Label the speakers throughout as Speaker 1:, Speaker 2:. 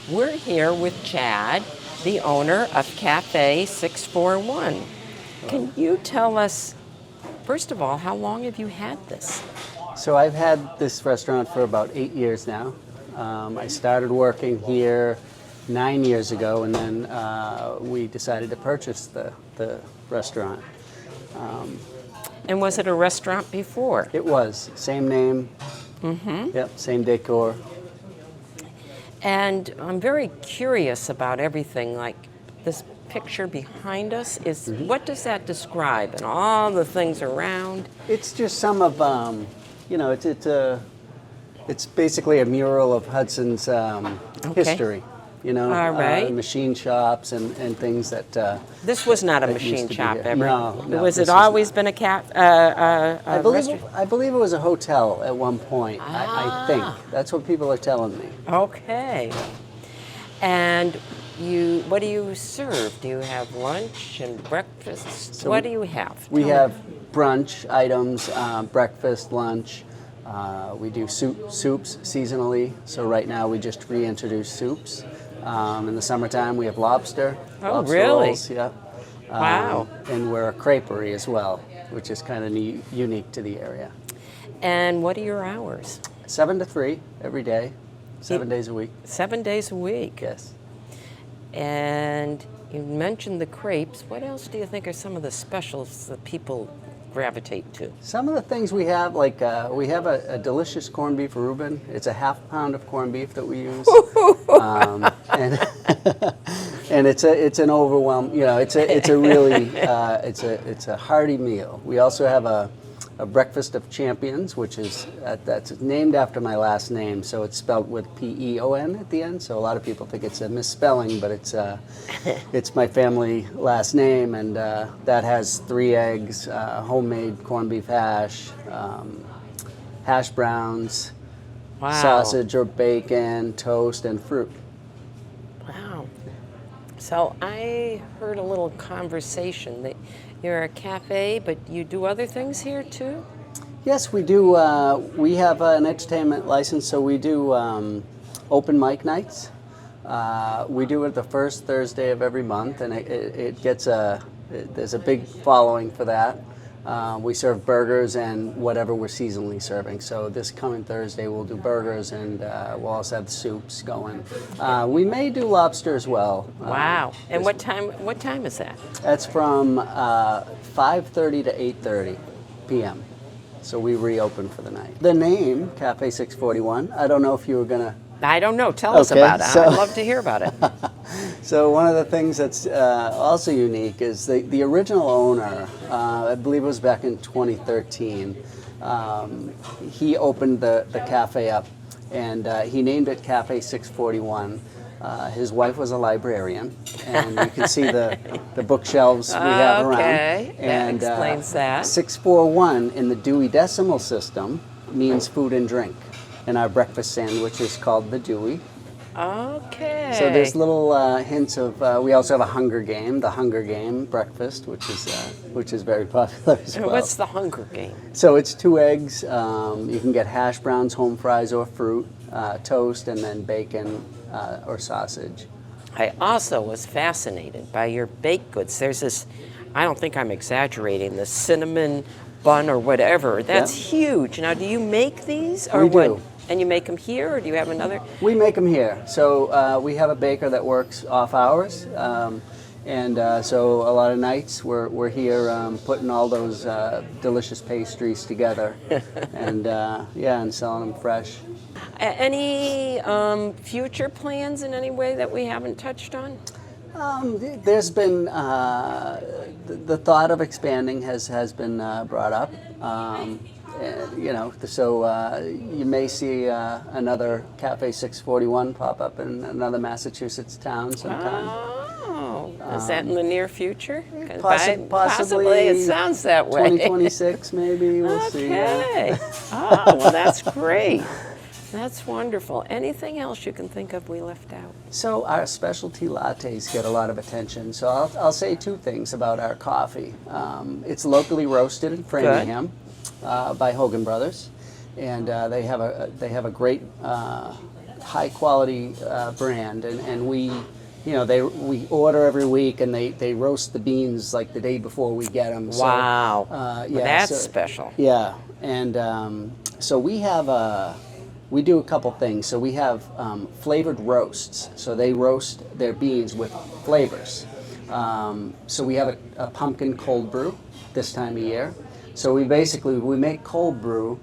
Speaker 1: We're here with Chad, the owner of Cafe 641. Can you tell us, first of all, how long have you had this?
Speaker 2: So I've had this restaurant for about 8 years now. I started working here 9 years ago, and then we decided to purchase the restaurant.
Speaker 1: And was it a restaurant before?
Speaker 2: It was. Same name. Yep, same decor.
Speaker 1: And I'm very curious about everything, like this picture behind us is, what does that describe, and all the things around?
Speaker 2: It's just some of, it's basically a mural of Hudson's history.
Speaker 1: All right.
Speaker 2: Machine shops and things that.
Speaker 1: This was not a
Speaker 2: that
Speaker 1: machine
Speaker 2: used to be
Speaker 1: shop
Speaker 2: here.
Speaker 1: ever.
Speaker 2: No,
Speaker 1: Was
Speaker 2: this
Speaker 1: it
Speaker 2: was
Speaker 1: always
Speaker 2: not.
Speaker 1: been a restaurant?
Speaker 2: I believe it was a hotel at one point. I think that's what people are telling me.
Speaker 1: Okay. And what do you serve? Do you have lunch and breakfast?
Speaker 2: So
Speaker 1: what do you have?
Speaker 2: We
Speaker 1: Tell me.
Speaker 2: have brunch items, breakfast, lunch. We do soups seasonally. So right now we just reintroduced soups. In the summertime we have lobster.
Speaker 1: Oh,
Speaker 2: lobster
Speaker 1: really?
Speaker 2: rolls, yeah.
Speaker 1: Wow.
Speaker 2: And we're a creperie as well, which is kind of unique to the area.
Speaker 1: And what are your hours?
Speaker 2: 7 to 3 every day, 7 days a week.
Speaker 1: 7 days a week.
Speaker 2: Yes.
Speaker 1: And you mentioned the crepes. What else do you think are some of the specials that people gravitate to?
Speaker 2: Some of the things we have, like we have a delicious corned beef Reuben. It's a half pound of corned beef that we use, and and it's an overwhelm. It's a really it's a hearty meal. We also have a breakfast of champions, which is that's named after my last name, so it's spelled with P-E-O-N at the end. So a lot of people think it's a misspelling, but it's my family last name, and that has 3 eggs, homemade corned beef hash, hash browns,
Speaker 1: Wow.
Speaker 2: sausage or bacon, toast, and fruit.
Speaker 1: Wow. So I heard a little conversation that you're a cafe, but you do other things here too?
Speaker 2: Yes, we do. We have an entertainment license, so we do open mic nights. We do it the first Thursday of every month, and it gets there's a big following for that. We serve burgers and whatever we're seasonally serving. So this coming Thursday we'll do burgers, and we'll also have the soups going. We may do lobster as well.
Speaker 1: Wow. And what time is that?
Speaker 2: That's from 5:30 to 8:30 p.m. So we reopen for the night. The name, Cafe 641, I don't know if you were going to...
Speaker 1: I don't know. Tell us
Speaker 2: Okay,
Speaker 1: about it.
Speaker 2: so-
Speaker 1: I'd love to hear about it.
Speaker 2: So one of the things that's also unique is the original owner, I believe it was back in 2013, he opened the cafe up, and he named it Cafe 641. His wife was a librarian, and you can see the bookshelves we have around.
Speaker 1: Okay, that
Speaker 2: And
Speaker 1: explains that.
Speaker 2: 641 in the Dewey Decimal System means food and drink. And our breakfast sandwich is called the Dewey.
Speaker 1: Okay.
Speaker 2: So there's little hints of. We also have a Hunger Game, the Hunger Game breakfast, which is very popular as
Speaker 1: And
Speaker 2: well.
Speaker 1: what's the Hunger Game?
Speaker 2: So it's 2 eggs. You can get hash browns, home fries, or fruit, toast, and then bacon or sausage.
Speaker 1: I also was fascinated by your baked goods. There's this, I don't think I'm exaggerating, the cinnamon bun or whatever. That's huge. Now, do you make these? Or
Speaker 2: We
Speaker 1: what?
Speaker 2: do.
Speaker 1: And you make them here, or do you have another?
Speaker 2: We make them here. So we have a baker that works off hours. And so a lot of nights we're here putting all those delicious pastries together and and selling them fresh.
Speaker 1: Any future plans in any way that we haven't touched on?
Speaker 2: There's been the thought of expanding has been brought up. So you may see another Cafe 641 pop up in another Massachusetts town sometime.
Speaker 1: Oh, is that in the near future? 'Cause
Speaker 2: Possibly.
Speaker 1: It sounds that way.
Speaker 2: 2026 maybe, we'll see.
Speaker 1: Okay. Oh, well, that's great. That's wonderful. Anything else you can think of we left out?
Speaker 2: So our specialty lattes get a lot of attention. So I'll say 2 things about our coffee. It's locally roasted in Framingham by Hogan Brothers, and they have a great high quality brand, and we, you know, we order every week, and they roast the beans like the day before we get them.
Speaker 1: Wow.
Speaker 2: So,
Speaker 1: Well, that's special.
Speaker 2: Yeah, and so we do a couple things. So we have flavored roasts. So they roast their beans with flavors. So we have a pumpkin cold brew this time of year. So we make cold brew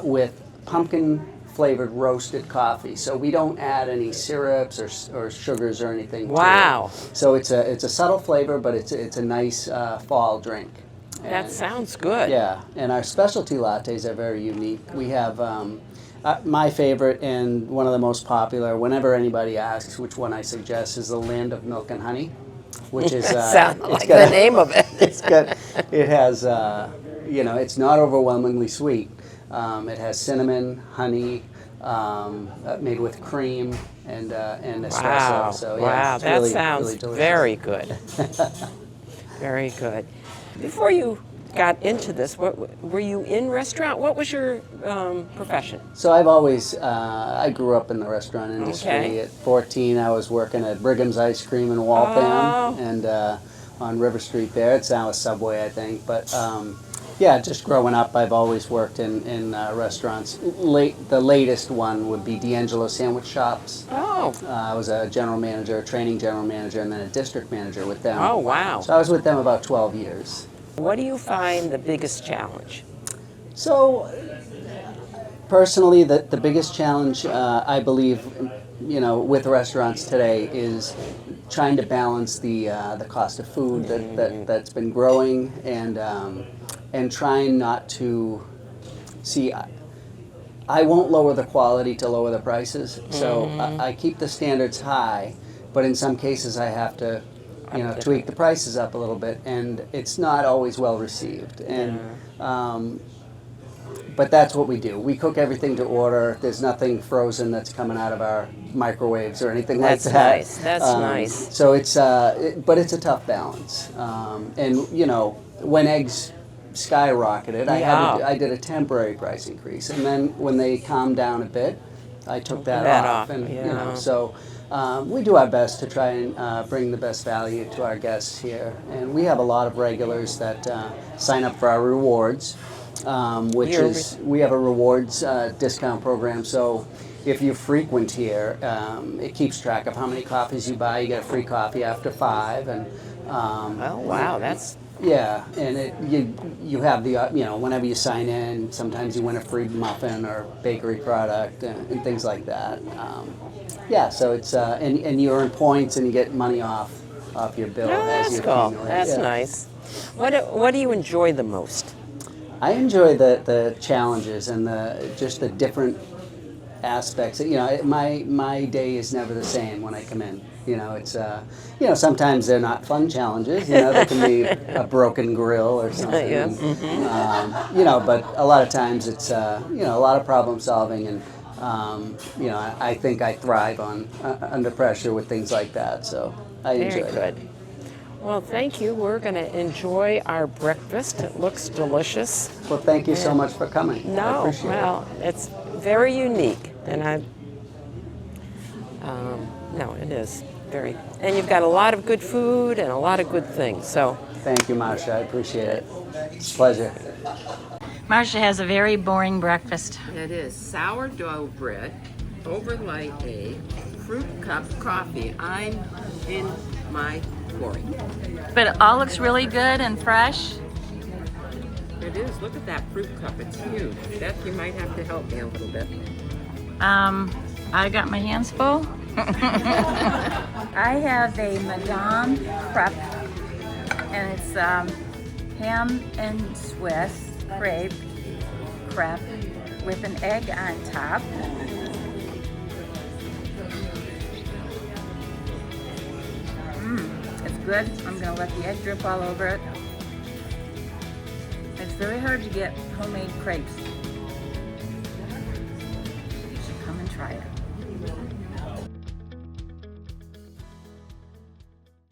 Speaker 2: with pumpkin flavored roasted coffee. So we don't add any syrups or sugars or anything.
Speaker 1: Wow.
Speaker 2: To it. So it's a subtle flavor, but it's a nice fall drink.
Speaker 1: That sounds good.
Speaker 2: Yeah, and our specialty lattes are very unique. We have my favorite and one of the most popular, whenever anybody asks which one I suggest, is the Land of Milk and Honey, which is
Speaker 1: sounds like the name of it.
Speaker 2: It has, you know, it's not overwhelmingly sweet. It has cinnamon, honey, made with cream and espresso.
Speaker 1: Wow.
Speaker 2: So, yeah,
Speaker 1: wow,
Speaker 2: it's
Speaker 1: that
Speaker 2: really,
Speaker 1: sounds
Speaker 2: really delicious.
Speaker 1: very good. Very good. Before you got into this, were you in restaurant? What was your profession?
Speaker 2: So I've always, I grew up in the restaurant industry.
Speaker 1: Okay.
Speaker 2: At 14, I was working at Brigham's Ice Cream in Waltham and on River Street there. It's now a Subway, I think. But yeah, just growing up, I've always worked in restaurants. The latest one would be D'Angelo Sandwich Shops.
Speaker 1: Oh.
Speaker 2: I was a general manager, a training general manager, and then a district manager with them.
Speaker 1: Oh, wow.
Speaker 2: So I was with them about 12 years.
Speaker 1: What do you find the biggest challenge?
Speaker 2: So, personally, the biggest challenge, I believe, you know, with restaurants today is trying to balance the cost of food that's been growing and trying not to see. I won't lower the quality to lower the prices, so I keep the standards high, but in some cases I have to, you know, tweak the prices up a little bit, and it's not always well received. And but that's what we do. We cook everything to order. There's nothing frozen that's coming out of our microwaves or anything like that.
Speaker 1: That's nice. That's nice.
Speaker 2: So it's but it's a tough balance. And you know, when eggs skyrocketed, I did a temporary price increase, and then when they calmed down a bit, I took that off. And you know, so. We do our best to try and bring the best value to our guests here, and we have a lot of regulars that sign up for our rewards, we have a rewards discount program. So if you frequent here, it keeps track of how many coffees you buy. You get a free coffee after 5, and
Speaker 1: oh wow, that's
Speaker 2: yeah, and you have the you know, whenever you sign in, sometimes you win a free muffin or bakery product and things like that. Yeah, so it's and you earn points and you get money off your bill as you accumulate.
Speaker 1: That's nice. What do you enjoy the most?
Speaker 2: I enjoy the challenges and just the different aspects. You know, my day is never the same when I come in. You know, it's you know, sometimes they're not fun challenges. You know, there can be a broken grill or something.
Speaker 1: Yeah.
Speaker 2: Mm-hmm. You know, but a lot of times it's you know, a lot of problem solving, and you know, I think I thrive under pressure with things like that. So I enjoy it.
Speaker 1: Very good. Well, thank you. We're going to enjoy our breakfast. It looks delicious.
Speaker 2: Well, thank you so much for coming. I
Speaker 1: No,
Speaker 2: appreciate
Speaker 1: well, it's very unique, and no, it is very. And you've got a lot of good food and a lot of good things. So
Speaker 2: Thank you, Marsha. I appreciate it. It's a pleasure.
Speaker 3: Marcia has a very boring breakfast.
Speaker 1: it is sourdough bread, overnight egg, fruit cup coffee. I'm in my glory.
Speaker 3: But it all looks really good and fresh.
Speaker 1: It is. Look at that fruit cup. It's huge. Beth, you might have to help me a little bit.
Speaker 3: I got my hands full. I have a Madame crepe, and it's ham and Swiss crepe with an egg on top. It's good. I'm gonna let the egg drip all over it. It's very hard to get homemade crepes. You should come and try it.